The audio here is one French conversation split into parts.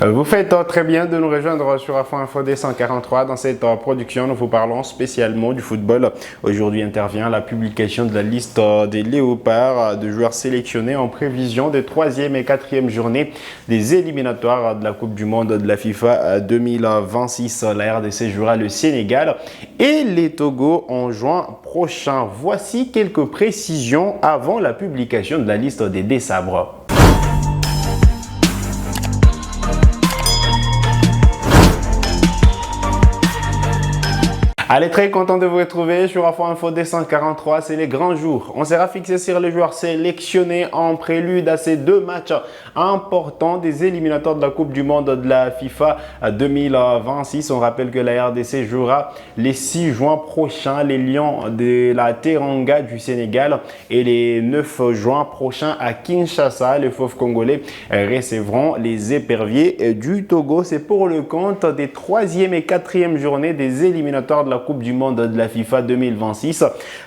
Vous faites très bien de nous rejoindre sur Afro Info D143. Dans cette production, nous vous parlons spécialement du football. Aujourd'hui intervient la publication de la liste des léopards de joueurs sélectionnés en prévision des 3e et 4e journées des éliminatoires de la Coupe du Monde de la FIFA 2026. La RDC jouera le Sénégal et les Togo en juin prochain. Voici quelques précisions avant la publication de la liste des Dessabres. Allez, très content de vous retrouver sur Afro Info D143, c'est les grands jours. On sera fixé sur les joueurs sélectionnés en prélude à ces deux matchs importants des éliminatoires de la Coupe du Monde de la FIFA 2026. On rappelle que la RDC jouera les 6 juin prochains les Lions de la Teranga du Sénégal et les 9 juin prochains à Kinshasa. Les Fauves congolais recevront les éperviers du Togo. C'est pour le compte des 3e et 4e journées des éliminatoires de la Coupe du Monde de la FIFA 2026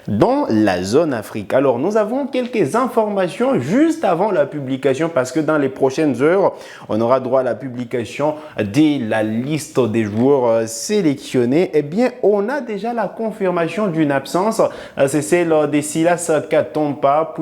dans la zone Afrique. Alors, nous avons quelques informations juste avant la publication parce que dans les prochaines heures, on aura droit à la publication de la liste des joueurs sélectionnés. Eh bien, on a déjà la confirmation d'une absence. C'est celle de Silas Katompa,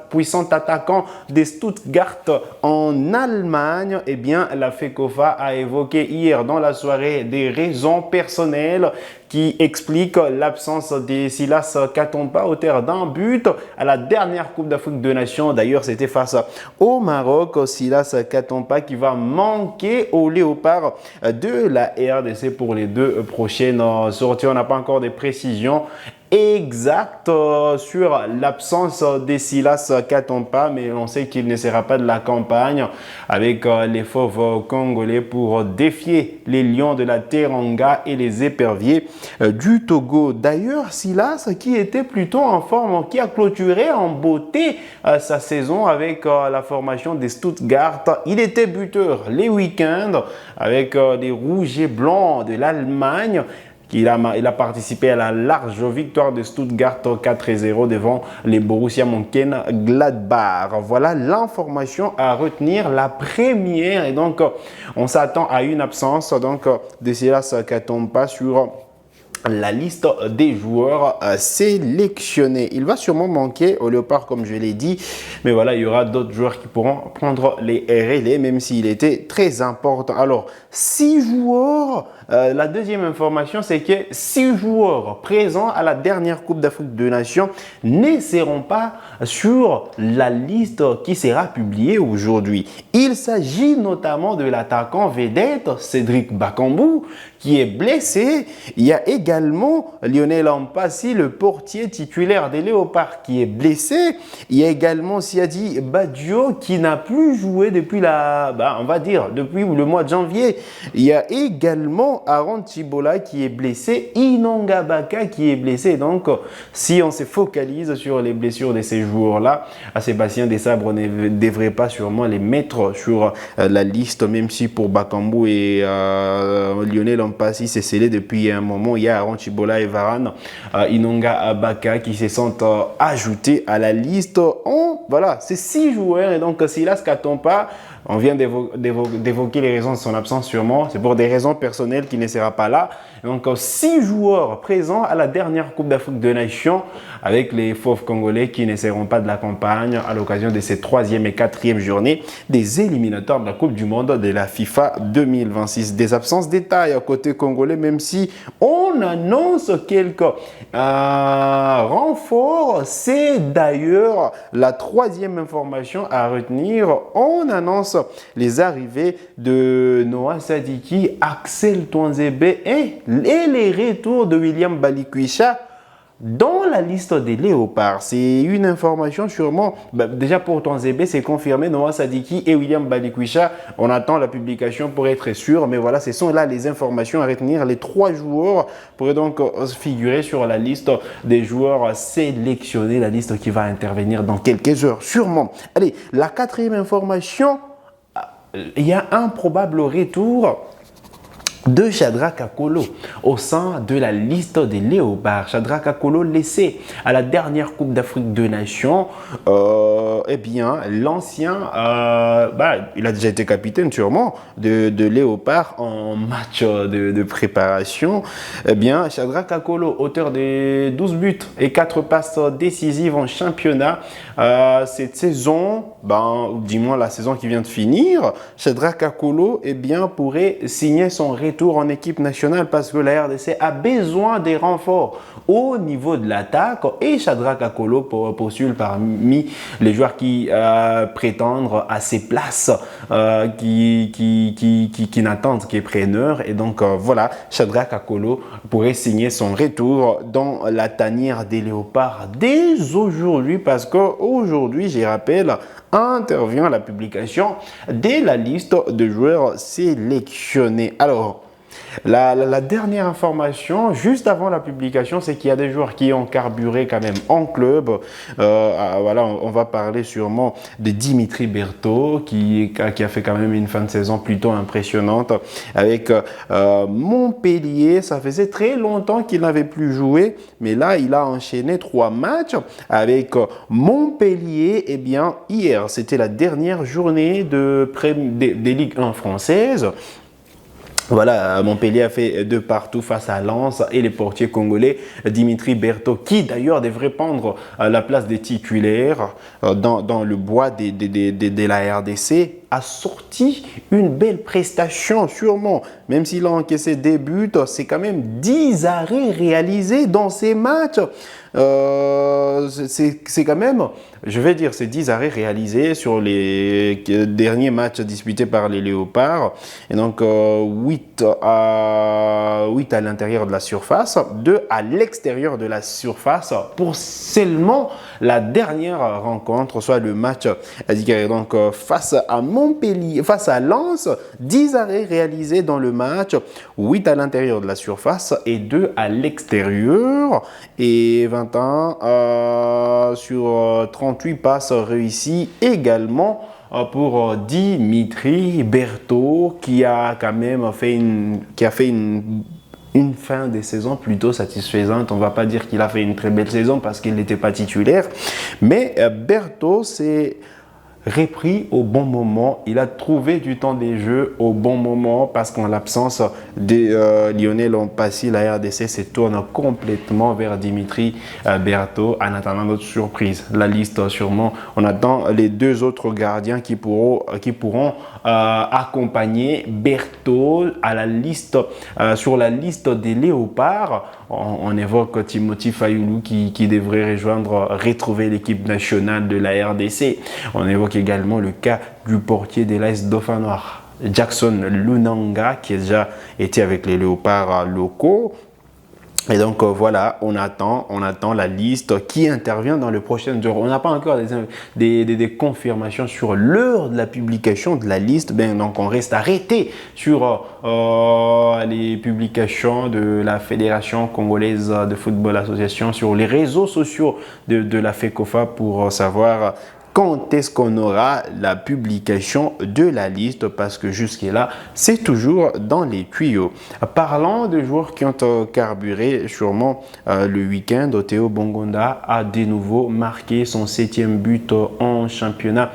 puissant attaquant des Stuttgart en Allemagne. Eh bien, la FECOFA a évoqué hier dans la soirée des raisons personnelles qui explique l'absence de Silas Katompa, auteur d'un but à la dernière Coupe d'Afrique des Nations. D'ailleurs, c'était face au Maroc. Silas Katompa qui va manquer aux Léopards de la RDC pour les 2 prochaines sorties. On n'a pas encore de précisions exact sur l'absence de Silas Katompa, mais on sait qu'il ne sera pas de la campagne avec les Fauves congolais pour défier les Lions de la Teranga et les éperviers du Togo. D'ailleurs, Silas qui était plutôt en forme, qui a clôturé en beauté sa saison avec la formation des Stuttgart. Il était buteur les week-ends avec les Rouges et Blancs de l'Allemagne. Il a participé à la large victoire de Stuttgart 4-0 devant les Borussia Mönchengladbach. Voilà l'information à retenir, la première. Et donc, on s'attend à une absence de Silas Katompa sur la liste des joueurs sélectionnés. Il va sûrement manquer au Léopard, comme je l'ai dit, mais voilà, il y aura d'autres joueurs qui pourront prendre les relais, même s'il était très important. Alors, 6 joueurs, la deuxième information, c'est que 6 joueurs présents à la dernière Coupe d'Afrique des Nations ne seront pas sur la liste qui sera publiée aujourd'hui. Il s'agit notamment de l'attaquant vedette Cédric Bakambu, qui est blessé. Il y a également Lionel Ampassi, le portier titulaire des Léopards, qui est blessé. Il y a également Siadi Badio, qui n'a plus joué depuis depuis le mois de janvier. Il y a également Aaron Chibola qui est blessé, Inonga Baka qui est blessé. Donc, si on se focalise sur les blessures de ces joueurs-là, Sébastien Desabre ne devrait pas sûrement les mettre sur la liste, même si pour Bakambu et Lionel Ampassi, c'est scellé depuis un moment. Il y a Aaron Chibola et Varane, Inonga Baka qui se sont ajoutés à la liste. Voilà, c'est 6 joueurs. Et donc, Silas Katompa, on vient d'évoquer les raisons de son absence sûrement. C'est pour des raisons personnelles qu'il ne sera pas là. Donc, 6 joueurs présents à la dernière Coupe d'Afrique des Nations avec les Fauves congolais qui ne seront pas de la campagne à l'occasion de ces 3e et 4e journées des éliminatoires de la Coupe du Monde de la FIFA 2026. Des absences détails à côté congolais, même si on annonce quelques renforts. C'est d'ailleurs la 3e information à retenir. On annonce les arrivées de Noah Sadiki, Axel Tuanzebe et les retours de William Balikwisha dans la liste des Léopards. C'est une information sûrement, déjà pour Tuanzebe, c'est confirmé, Noah Sadiki et William Balikwisha. On attend la publication pour être sûr, mais voilà, ce sont là les informations à retenir. Les 3 joueurs pourraient donc figurer sur la liste des joueurs sélectionnés, la liste qui va intervenir dans quelques heures, sûrement. Allez, la 4e information, il y a un probable retour de Shadrack Akolo au sein de la liste des léopards. Shadrack Akolo laissé à la dernière Coupe d'Afrique de Nations, eh bien l'ancien, il a déjà été capitaine sûrement de léopards en match de préparation. Eh bien Shadrack Akolo, auteur des 12 buts et 4 passes décisives en championnat cette saison, du moins la saison qui vient de finir, Shadrack Akolo pourrait signer son retour en équipe nationale parce que la RDC a besoin des renforts au niveau de l'attaque et Shadrack Akolo postule parmi les joueurs qui prétendent à ces places qui n'attendent que preneurs et donc voilà, Shadrack Akolo pourrait signer son retour dans la tanière des léopards dès aujourd'hui parce qu'aujourd'hui, je rappelle, intervient la publication de la liste de joueurs sélectionnés. Alors, la dernière information, juste avant la publication, c'est qu'il y a des joueurs qui ont carburé quand même en club. Voilà, on va parler sûrement de Dimitri Berthaud qui a fait quand même une fin de saison plutôt impressionnante avec Montpellier. Ça faisait très longtemps qu'il n'avait plus joué, mais là, il a enchaîné 3 matchs avec Montpellier. Eh bien, hier, c'était la dernière journée des Ligue 1 françaises. Voilà, Montpellier a fait 2 partout face à Lens et les portiers congolais Dimitri Berthaud, qui d'ailleurs devrait prendre la place des titulaires dans le bois de la RDC, a sorti une belle prestation sûrement. Même s'il a encaissé des buts, c'est quand même 10 arrêts réalisés dans ces matchs. C'est quand même, je vais dire, c'est 10 arrêts réalisés sur les derniers matchs disputés par les Léopards. Et donc, 8 à l'intérieur de la surface, 2 à l'extérieur de la surface pour seulement la dernière rencontre, soit le match. Donc, face à Montpellier, face à Lens, 10 arrêts réalisés dans le match, 8 à l'intérieur de la surface et 2 à l'extérieur. Et 21 sur 38 passes réussies également pour Dimitri Berthaud qui a quand même fait une fin de saison plutôt satisfaisante. On ne va pas dire qu'il a fait une très belle saison parce qu'il n'était pas titulaire, mais Berthaud s'est repris au bon moment. Il a trouvé du temps des jeux au bon moment parce qu'en l'absence de Lionel Ompassi, la RDC se tourne complètement vers Dimitri Berthaud en attendant notre surprise. La liste sûrement, on attend les 2 autres gardiens qui pourront accompagner Berthaud à la liste, sur la liste des léopards. On évoque Timothy Fayoulou qui devrait retrouver l'équipe nationale de la RDC. On évoque également le cas du portier de l'AS Dauphin Noir, Jackson Lunanga, qui a déjà été avec les léopards locaux. Et donc voilà, on attend la liste qui intervient dans le prochain jour. On n'a pas encore des confirmations sur l'heure de la publication de la liste. Donc on reste arrêté sur les publications de la Fédération Congolaise de Football Association sur les réseaux sociaux de la FECOFA pour savoir quand est-ce qu'on aura la publication de la liste parce que jusque-là, c'est toujours dans les tuyaux. Parlant de joueurs qui ont carburé sûrement le week-end, Théo Bongonda a de nouveau marqué son 7e but en championnat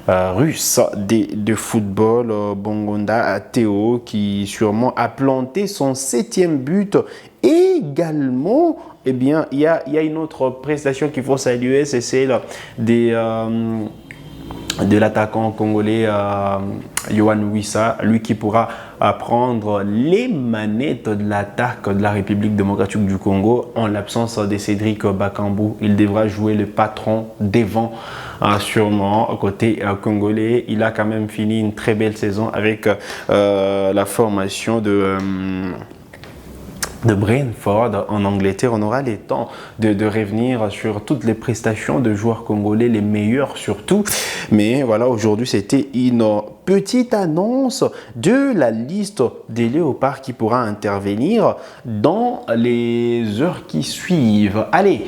russe de football. Bongonda Théo qui sûrement a planté son 7e but. Également, eh bien, il y a une autre prestation qu'il faut saluer, c'est celle de l'attaquant congolais Yohan Wissa, lui qui pourra prendre les manettes de l'attaque de la République démocratique du Congo en l'absence de Cédric Bakambu. Il devra jouer le patron devant sûrement côté congolais. Il a quand même fini une très belle saison avec la formation de Brentford en Angleterre. On aura le temps de revenir sur toutes les prestations de joueurs congolais, les meilleurs surtout. Mais voilà, aujourd'hui, c'était une petite annonce de la liste des léopards qui pourra intervenir dans les heures qui suivent. Allez,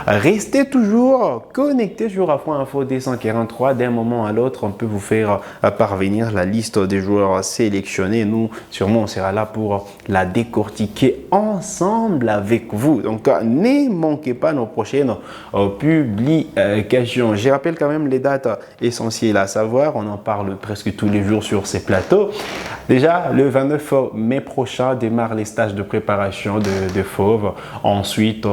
restez toujours connectés sur Afro D143. D'un moment à l'autre, on peut vous faire parvenir la liste des joueurs sélectionnés. Nous, sûrement, on sera là pour la décortiquer ensemble avec vous. Donc, ne manquez pas nos prochaines publications. Je rappelle quand même les dates essentielles à savoir. On en parle presque tous les jours sur ces plateaux. Déjà, le 29 mai prochain démarrent les stages de préparation de Fauve. Ensuite,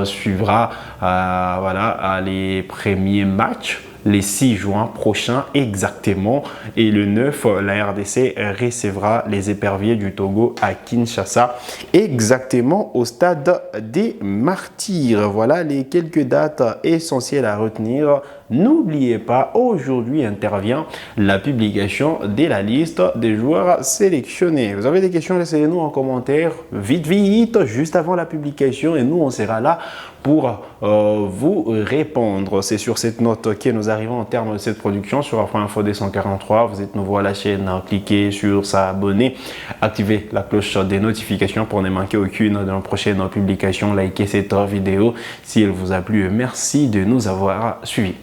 suivra voilà, les premiers matchs. Les 6 juin prochains exactement, et le 9, la RDC recevra les éperviers du Togo à Kinshasa exactement au stade des Martyrs. Voilà les quelques dates essentielles à retenir. N'oubliez pas, aujourd'hui intervient la publication de la liste des joueurs sélectionnés. Vous avez des questions, laissez-les-nous en commentaire vite, juste avant la publication, et nous on sera là pour vous répondre. C'est sur cette note que nous arrivons en termes de cette production sur Afro D143. Vous êtes nouveau à la chaîne, cliquez sur s'abonner, activez la cloche des notifications pour ne manquer aucune de nos prochaines publications. Likez cette vidéo si elle vous a plu. Merci de nous avoir suivis.